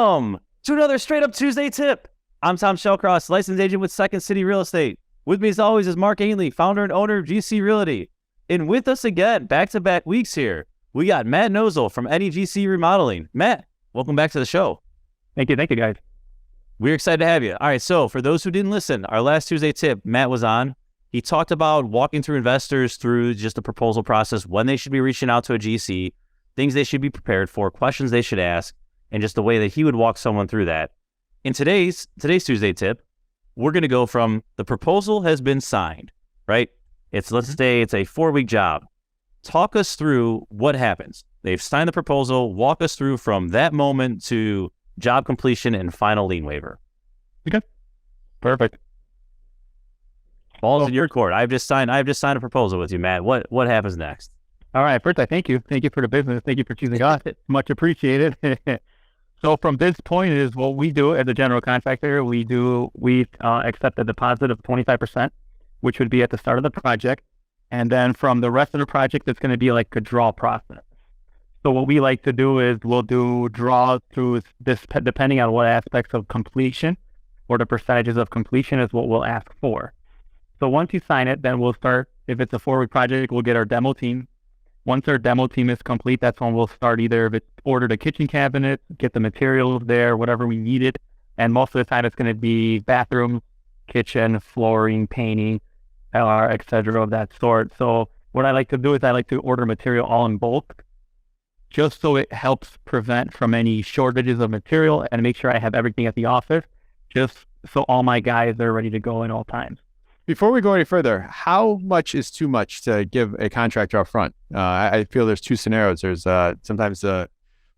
Welcome to another Straight Up Tuesday tip. I'm 𝗤𝘃𝗀𝗀𝘁, licensed agent with Second City Real Estate. With me as always is Mark Ainley, founder and owner of GC Realty. And with us again, back-to-back weeks here, we got Matt 𝗬𝘁𝗀𝗀𝗀 from 𝗦𝗃𝗃𝗀𝗀𝗀 Remodeling. Matt, welcome back to the show. Thank you guys. We're excited to have you. All right, so for those who didn't listen, our last Tuesday tip, Matt was on. He talked about walking through investors through just the proposal process, when they should be reaching out to a GC, things they should be prepared for, questions they should ask, and just the way that he would walk someone through that. In today's Tuesday tip, we're going to go from the proposal has been signed, right? Let's say it's a 4-week job. Talk us through what happens. They've signed the proposal. Walk us through from that moment to job completion and final lien waiver. Okay. Perfect. Ball's in your court. I've just signed a proposal with you, Matt. What happens next? All right. First, I thank you. Thank you for the business. Thank you for choosing us. Much appreciated. So from this point is what we do as a general contractor. We accept a deposit of 25%, which would be at the start of the project. And then from the rest of the project, it's going to be like a draw process. So what we like to do is we'll do draws through this, depending on what aspects of completion or the percentages of completion is what we'll ask for. So once you sign it, then we'll start, if it's a 4-week project, we'll get our demo team. Once our demo team is complete, that's when we'll start either if it's ordered a kitchen cabinet, get the materials there, whatever we needed. And most of the time it's going to be bathroom, kitchen, flooring, painting, et cetera of that sort. So what I like to do is I like to order material all in bulk, just so it helps prevent from any shortages of material and make sure I have everything at the office, just so all my guys are ready to go in all times. Before we go any further, how much is too much to give a contractor up front? I feel there's two scenarios. There's sometimes the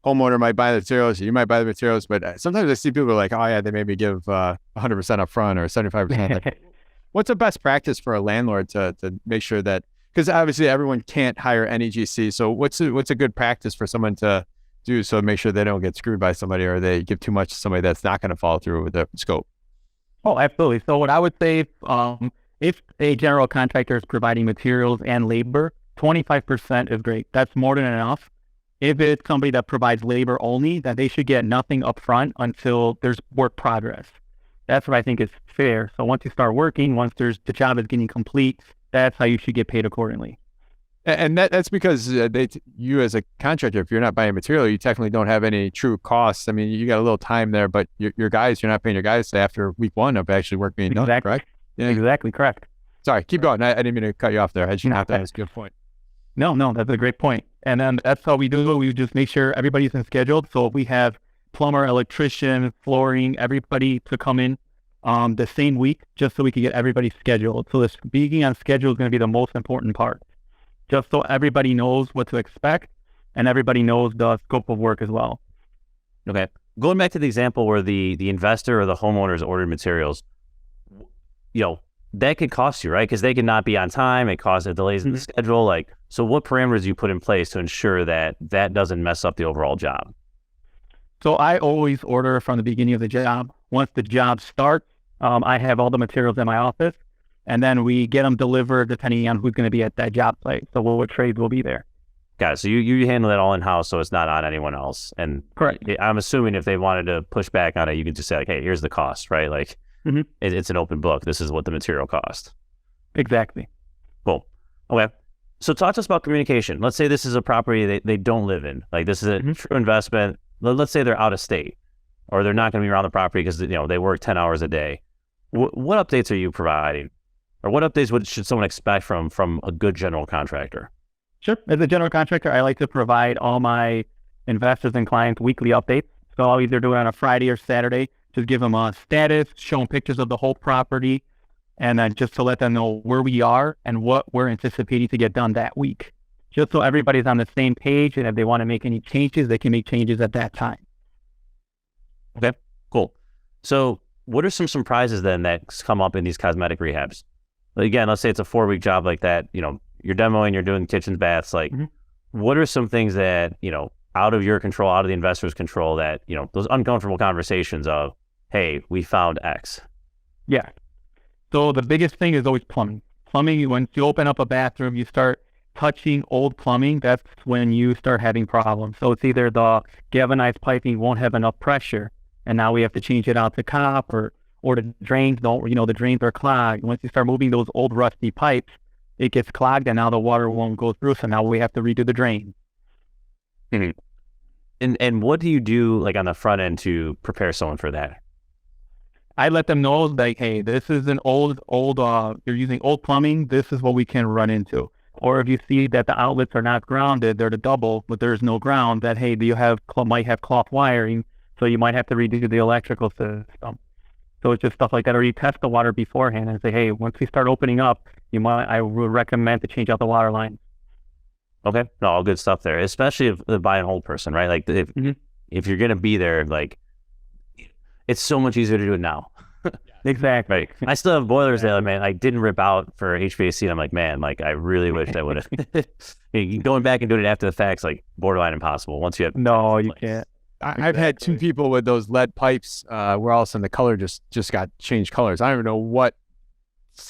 homeowner might buy the materials, you might buy the materials, but sometimes I see people like, oh yeah, they maybe give 100% up front or 75%. What's the best practice for a landlord to make sure that, because obviously everyone can't hire any GC, so what's a good practice for someone to do so make sure they don't get screwed by somebody or they give too much to somebody that's not going to follow through with the scope? Oh, absolutely. So what I would say, if a general contractor is providing materials and labor, 25% is great. That's more than enough. If it's somebody that provides labor only, then they should get nothing up front until there's work progress. That's what I think is fair. So once you start working, once the job is getting complete, that's how you should get paid accordingly. And that's because you as a contractor, if you're not buying material, you technically don't have any true costs. I mean, you got a little time there, but your guys, you're not paying your guys after week 1 of actually work being done, correct? Yeah. Exactly, correct. Sorry, keep going. I didn't mean to cut you off there. I just have to ask you a point. No, that's a great point. And then that's how we do it. We just make sure everybody's in scheduled. So if we have plumber, electrician, flooring, everybody to come in the same week, just so we can get everybody scheduled. So this being on schedule is going to be the most important part, just so everybody knows what to expect and everybody knows the scope of work as well. Okay. Going back to the example where the investor or the homeowners ordered materials, that could cost you, right? Because they could not be on time. It causes delays in the schedule. So what parameters do you put in place to ensure that doesn't mess up the overall job? So I always order from the beginning of the job. Once the job starts, I have all the materials in my office, and then we get them delivered depending on who's going to be at that job site. So what trades will be there. Got it. So you handle that all in-house, so it's not on anyone else. And correct. I'm assuming if they wanted to push back on it, you could just say, like, hey, here's the cost, right? It's an open book. This is what the material cost. Exactly. Cool. Okay. So talk to us about communication. Let's say this is a property they don't live in. Like, this is a true investment. Let's say they're out of state or they're not going to be around the property because they work 10 hours a day. What updates are you providing? Or what updates should someone expect from a good general contractor? Sure. As a general contractor, I like to provide all my investors and clients weekly updates. So I'll either do it on a Friday or Saturday, just give them a status, show them pictures of the whole property, and then just to let them know where we are and what we're anticipating to get done that week. Just so everybody's on the same page, and if they want to make any changes, they can make changes at that time. Okay, cool. So what are some surprises then that come up in these cosmetic rehabs? Again, let's say it's a 4-week job like that, you're demoing, you're doing kitchens, baths, what are some things that, out of your control, out of the investor's control that, those uncomfortable conversations of, hey, we found X? Yeah. So the biggest thing is always plumbing. Plumbing, once you open up a bathroom, you start touching old plumbing, that's when you start having problems. So it's either the galvanized piping won't have enough pressure, and now we have to change it out to copper, or the drains don't, the drains are clogged. Once you start moving those old rusty pipes, it gets clogged, and now the water won't go through. So now we have to redo the drain. Mm-hmm. And what do you do like on the front end to prepare someone for that? I let them know, like, hey, this is an old, you're using old plumbing. This is what we can run into. Or if you see that the outlets are not grounded, they're the double, but there's no ground, that, hey, might have cloth wiring, so you might have to redo the electrical system. So it's just stuff like that. Or you test the water beforehand and say, hey, once we start opening up, I would recommend to change out the water line. Okay. No, all good stuff there, especially if the buy and hold person, right? Like if you're going to be there, like it's so much easier to do it now. Exactly. Right. I still have boilers that, man, I didn't rip out for HVAC. And I'm like, man, like I really wish I would have. Going back and doing it after the facts, like borderline impossible. Once you have no, you can't. I've had 2 people with those lead pipes where all of a sudden the color just got changed colors. I don't even know what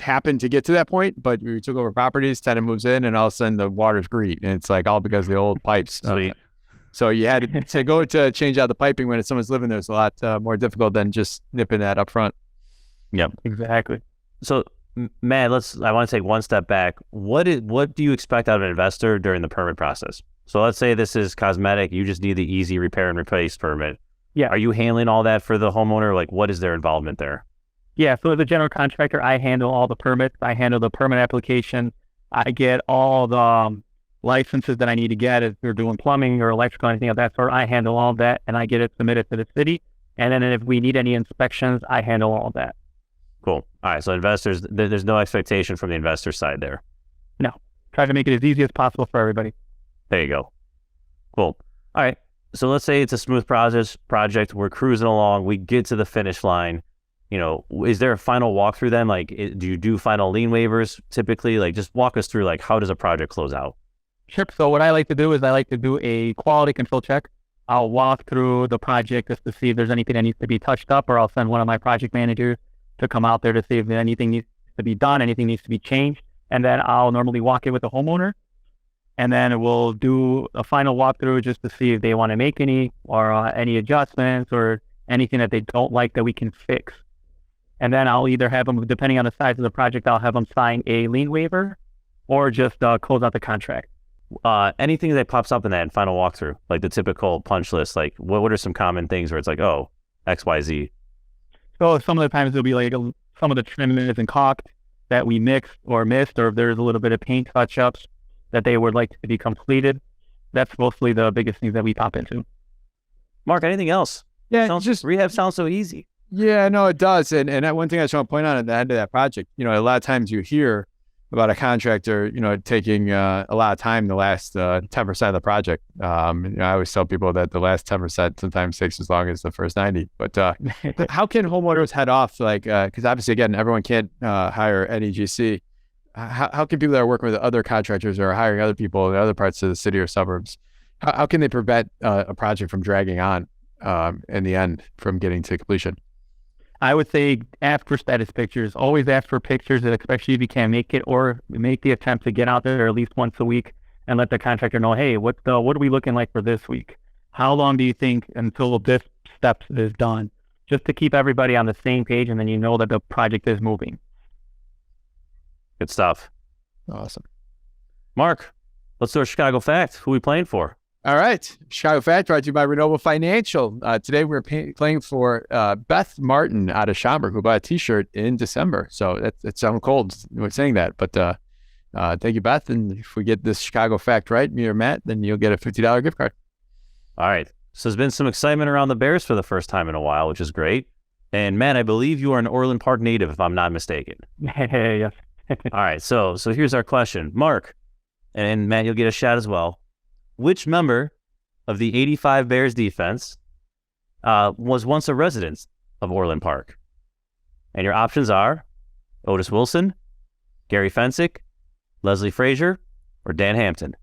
happened to get to that point, but we took over properties, tenant moves in, and all of a sudden the water's green, and it's like all because of the old pipes. So you had to go to change out the piping when someone's living there. It's a lot more difficult than just nipping that up front. Yep, exactly. So, Matt, I want to take one step back. What do you expect out of an investor during the permit process? So let's say this is cosmetic. You just need the easy repair and replace permit. Yeah. Are you handling all that for the homeowner? Like, what is their involvement there? Yeah. So as a general contractor, I handle all the permits. I handle the permit application. I get all the licenses that I need to get if they're doing plumbing or electrical, anything of that sort. I handle all that, and I get it submitted to the city. And then if we need any inspections, I handle all that. Cool. All right. So investors, there's no expectation from the investor side there. No. Try to make it as easy as possible for everybody. There you go. Cool. All right. So let's say it's a smooth project. We're cruising along. We get to the finish line. Is there a final walkthrough then? Like, do you do final lien waivers typically? Like, just walk us through, like, how does a project close out? Sure. So what I like to do is I like to do a quality control check. I'll walk through the project just to see if there's anything that needs to be touched up, or I'll send one of my project managers to come out there to see if anything needs to be done, anything needs to be changed. And then I'll normally walk it with the homeowner. And then we'll do a final walkthrough just to see if they want to make any adjustments or anything that they don't like that we can fix. And then I'll either have them, depending on the size of the project, I'll have them sign a lien waiver or just close out the contract. Anything that pops up in that final walkthrough, like the typical punch list, like what are some common things where it's like, oh, X, Y, Z? So some of the times it'll be like some of the trim isn't caulked that we mixed or missed, or if there's a little bit of paint touch-ups that they would like to be completed. That's mostly the biggest things that we pop into. Mark, anything else? Yeah, Rehab sounds so easy. Yeah, no, it does. And that one thing I just want to point out at the end of that project, a lot of times you hear about a contractor, taking a lot of time the last 10% of the project. I always tell people that the last 10% sometimes takes as long as the first 90. But how can homeowners head off? Like, because obviously, again, everyone can't hire 𝗍𝗔𝐺𝐶. How can people that are working with other contractors or hiring other people in other parts of the city or suburbs, how can they prevent a project from dragging on in the end from getting to completion? I would say ask for status pictures. Always ask for pictures, especially if you can't make it, or make the attempt to get out there at least once a week and let the contractor know, hey, what are we looking like for this week? How long do you think until this step is done? Just to keep everybody on the same page, and then you know that the project is moving. Good stuff. Awesome. Mark, let's do our Chicago Fact. Who are we playing for? All right. Chicago Fact brought to you by Remodel Financial. Today we're playing for Beth Martin out of Schaumburg, who bought a t-shirt in December. So that sounds cold when saying that. But thank you, Beth. And if we get this Chicago Fact right, me or Matt, then you'll get a $50 gift card. All right. So there's been some excitement around the Bears for the first time in a while, which is great. And Matt, I believe you are an Orland Park native, if I'm not mistaken. Yes. All right. So here's our question. Mark, and Matt, you'll get a shot as well. Which member of the '85 Bears defense was once a resident of Orland Park? And your options are Otis Wilson, Gary Fensick, Leslie Frazier, or Dan Hampton.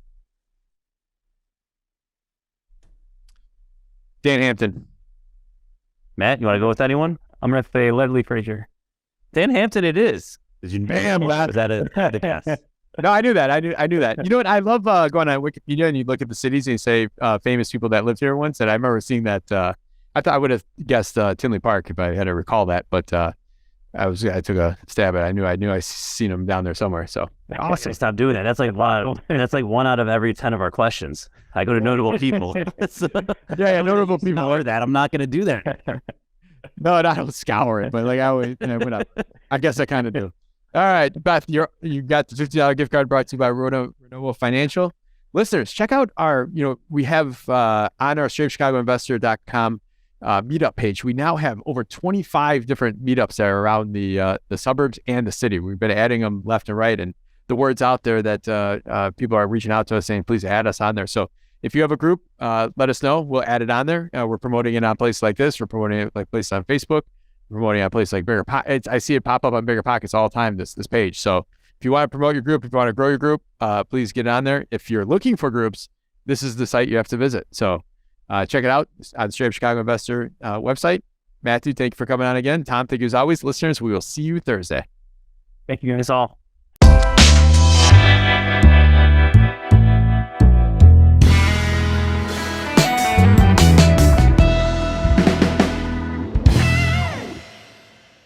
Dan Hampton. Matt, you want to go with anyone? I'm going to say Leslie Frazier. Dan Hampton it is. Did you Bam, was that a guess? No, I knew that. I knew that. You know what? I love going on Wikipedia and you look at the cities and you say famous people that lived here once. And I remember seeing that. I thought I would have guessed Tinley Park if I had to recall that, but I took a stab at it. I knew I seen them down there somewhere. So Awesome. Stop doing that. That's like that's like 1 out of every 10 of our questions. I go to notable people. yeah, notable people. Scour that. I'm not going to do that. No, I don't scour it, but like I always, I guess I kind of do. All right, Beth, you got the $50 gift card brought to you by Remodel Financial. Listeners, check out our, we have on our 𝗖𝗵𝗶𝗵𝗵 meetup page. We now have over 25 different meetups that are around the suburbs and the city. We've been adding them left and right, and the word's out there that people are reaching out to us saying, please add us on there. So if you have a group, let us know. We'll add it on there. We're promoting it on places like this. We're promoting it like places on Facebook. We're promoting it on places like Bigger Pockets. I see it pop up on Bigger Pockets all the time, this page. So if you want to promote your group, if you want to grow your group, please get on there. If you're looking for groups, this is the site you have to visit. So check it out on the 𝗖𝗵𝗶𝗵𝗵 website. Matthew, thank you for coming on again. Tom, thank you as always. Listeners, we will see you Thursday. Thank you guys all.